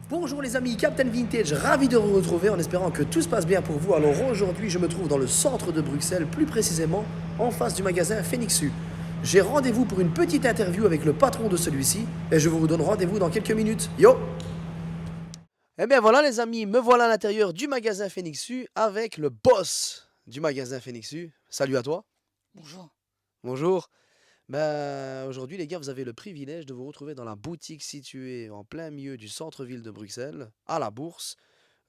Bonjour les amis, Captain Vintage, ravi de vous retrouver en espérant que tout se passe bien pour vous. Alors aujourd'hui, je me trouve dans le centre de Bruxelles, plus précisément en face du magasin Phoenixu. J'ai rendez-vous pour une petite interview avec le patron de celui-ci et je vous donne rendez-vous dans quelques minutes. Yo! Eh bien voilà les amis, me voilà à l'intérieur du magasin Phoenixu avec le boss du magasin Phoenixu. Salut à toi. Bonjour. Bonjour. Ben, aujourd'hui, les gars, vous avez le privilège de vous retrouver dans la boutique située en plein milieu du centre-ville de Bruxelles, à la Bourse,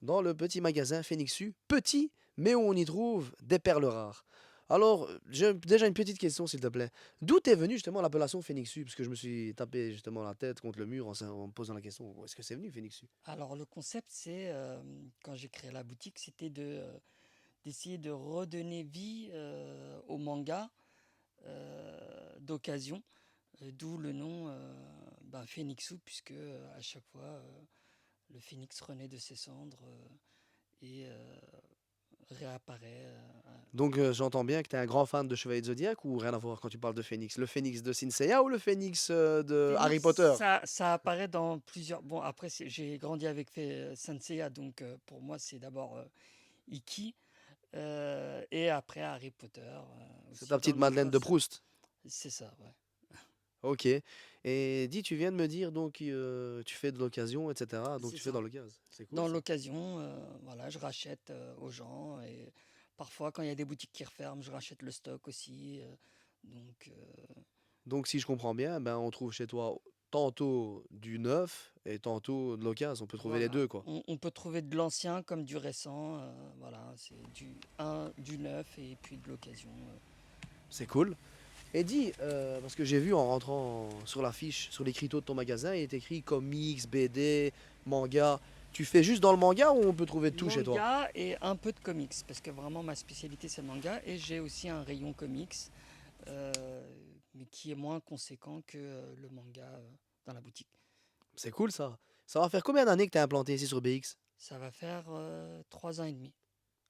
dans le petit magasin Phoenixu. Petit, mais où on y trouve des perles rares. Alors, j'ai déjà une petite question, s'il te plaît. D'où est venue justement l'appellation Phoenixu? Parce que je me suis tapé justement la tête contre le mur en me posant la question, où est-ce que c'est venu Phoenixu? Alors le concept, c'est quand j'ai créé la boutique, c'était d'essayer de redonner vie au manga d'occasion, d'où le nom Phoenixu, puisque à chaque fois le phénix renaît de ses cendres et réapparaît. Donc, j'entends bien que tu es un grand fan de Chevalier de Zodiac ou rien à voir quand tu parles de Phoenix? Le Phoenix de Seiya ou le Phoenix de Harry Phoenix, Potter? ça apparaît dans plusieurs. Bon, après, j'ai grandi avec Senseiya, donc pour moi, c'est d'abord Iki. Et après Harry Potter C'est aussi ta dans petite le Madeleine de Triforce. Proust. C'est ça, ouais. Ok. Et dis, tu viens de me dire donc tu fais de l'occasion, etc. Donc C'est tu fais ça. dans l'occasion. C'est cool Dans ça. l'occasion, voilà, je rachète aux gens et parfois quand il y a des boutiques qui referment, je rachète le stock aussi. Donc Donc si je comprends bien, ben on trouve chez toi tantôt du neuf et tantôt de l'occasion. On peut trouver les voilà, deux quoi. on peut trouver de l'ancien comme du récent. Voilà, c'est du neuf et puis de l'occasion. C'est cool. Et dis, parce que j'ai vu en rentrant sur l'affiche, sur l'écriteau de ton magasin, il est écrit comics, BD, manga. Tu fais juste dans le manga ou on peut trouver tout chez toi? Manga et un peu de comics, parce que vraiment ma spécialité c'est le manga et j'ai aussi un rayon comics, euh, mais qui est moins conséquent que le manga dans la boutique. C'est cool ça. Ça va faire combien d'années que t'es implanté ici sur BX? Ça va faire 3 ans et demi.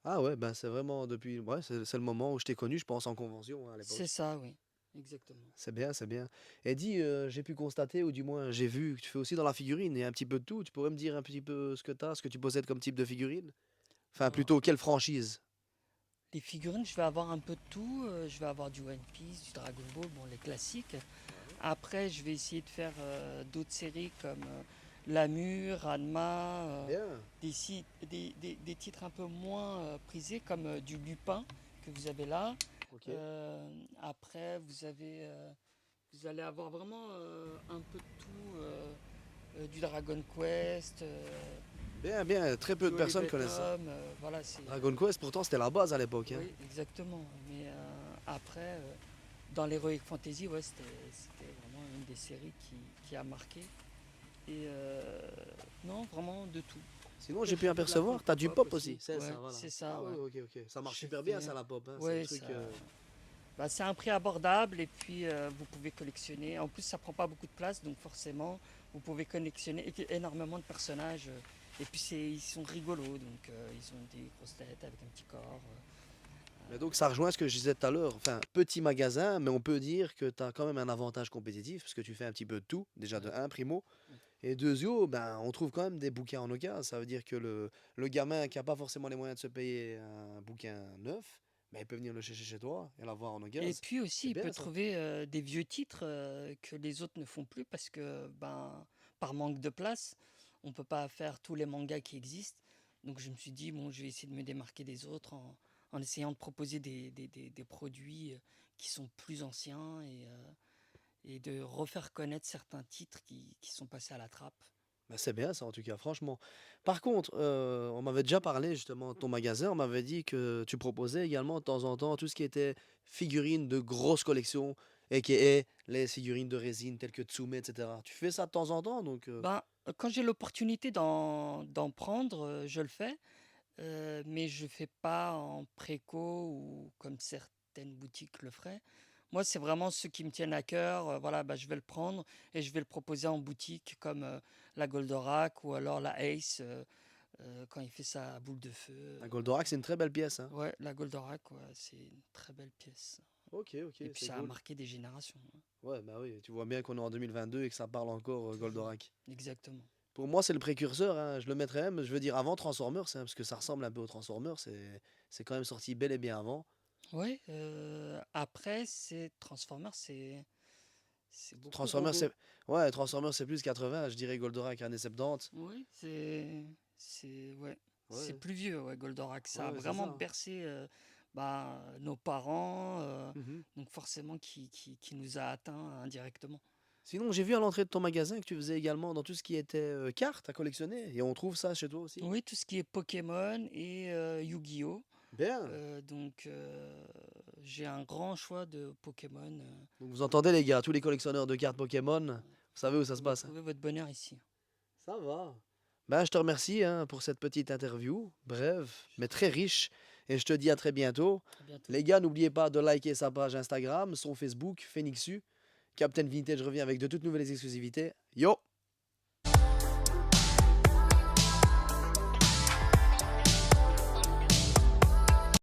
Ah ouais, ben c'est vraiment depuis. Ouais, c'est le moment où je t'ai connu, je pense, en convention hein, à C'est l'époque. ça, oui, exactement. C'est bien, c'est bien. Et dis, j'ai pu constater, ou du moins j'ai vu que tu fais aussi dans la figurine et un petit peu de tout. Tu pourrais me dire un petit peu ce que tu as, ce que tu possèdes comme type de figurine? Enfin, Alors, plutôt, quelle franchise? les figurines, je vais avoir un peu de tout. Je vais avoir du One Piece, du Dragon Ball, bon, les classiques. Après, je vais essayer de faire d'autres séries comme Lamu, Ranma, Bien. des titres un peu moins prisés comme du Lupin que vous avez là. Ok. Après, vous allez avoir vraiment un peu de tout, du Dragon Quest, Bien, bien. Très peu du de personnes Olivet connaissent ça. Tom, voilà, c'est Dragon Quest, pourtant, c'était la base à l'époque. Hein. oui, exactement. Mais après, dans l'Heroic Fantasy, ouais, c'était vraiment une des séries qui a marqué. Et non, vraiment de tout. Sinon, Et j'ai je pu fais de la apercevoir, t'as du pop aussi. C'est Ouais, ça, voilà. c'est ça, Ah ouais. ouais, ok, ok. Ça marche Je super bien, fais, ça, la pop. Hein. C'est le ouais, truc. ça, bah, c'est un prix abordable et puis vous pouvez collectionner. En plus, ça prend pas beaucoup de place, donc forcément, vous pouvez collectionner énormément de personnages. Et puis, ils sont rigolos, donc ils ont des grosses têtes avec un petit corps. Mais donc, ça rejoint ce que je disais tout à l'heure. Enfin, petit magasin, mais on peut dire que tu as quand même un avantage compétitif parce que tu fais un petit peu de tout. Déjà, de Ouais, un, primo. ouais. Et deuxio, ben, on trouve quand même des bouquins en occasion. Ça veut dire que le gamin qui n'a pas forcément les moyens de se payer un bouquin neuf, ben, il peut venir le chercher chez toi et l'avoir en Et occasion. puis aussi, C'est il peut bien ça. trouver des vieux titres que les autres ne font plus parce que, ben, par manque de place, on ne peut pas faire tous les mangas qui existent. Donc je me suis dit, bon, je vais essayer de me démarquer des autres en essayant de proposer des produits qui sont plus anciens et de refaire connaître certains titres qui sont passés à la trappe. Ben, c'est bien ça en tout cas, franchement. Par contre, on m'avait déjà parlé justement de ton magasin. On m'avait dit que tu proposais également de temps en temps tout ce qui était figurines de grosses collections, a.k.a. les figurines de résine telles que Tsume, etc. Tu fais ça de temps en temps, donc Ben, quand j'ai l'opportunité d'en prendre, je le fais. Mais je fais pas en préco ou comme certaines boutiques le feraient. Moi, c'est vraiment ceux qui me tiennent à cœur. Voilà, bah, je vais le prendre et je vais le proposer en boutique comme la Goldorak ou alors la Ace. quand il fait sa boule de feu. La Goldorak, c'est une très belle pièce, hein. Ouais, la Goldorak, ouais, c'est une très belle pièce. Ok, ok, Et puis c'est ça a cool. marqué des générations, hein. Ouais, bah oui, tu vois bien qu'on est en 2022 et que ça parle encore Toujours. Goldorak. Exactement. Pour moi, c'est le précurseur, hein. Je le mettrais même, je veux dire, avant Transformers, hein, parce que ça ressemble un peu au Transformers. C'est quand même sorti bel et bien avant. Ouais, après, c'est Transformers, c'est beaucoup Transformers, robot. c'est. Ouais, Transformers, c'est plus 80, je dirais Goldorak, années 70. Oui, ouais, c'est Ouais, plus vieux, ouais, Goldorak. Ça a ouais, c'est ça, vraiment hein. bercé nos parents, Mhm. donc forcément qui nous a atteints indirectement. Sinon, j'ai vu à l'entrée de ton magasin que tu faisais également dans tout ce qui était cartes à collectionner. Et on trouve ça chez toi aussi. Oui, tout ce qui est Pokémon et Yu-Gi-Oh! Bien. Donc j'ai un grand choix de Pokémon. Donc vous entendez les gars, tous les collectionneurs de cartes Pokémon, vous savez où ça se Vous pouvez passe, hein. trouver votre bonheur ici. Ça va. Ben, je te remercie hein, pour cette petite interview, brève, mais très riche. Et je te dis à très bientôt. À bientôt. Les gars, n'oubliez pas de liker sa page Instagram, son Facebook, Phoenixu. Captain Vintage revient avec de toutes nouvelles exclusivités. Yo!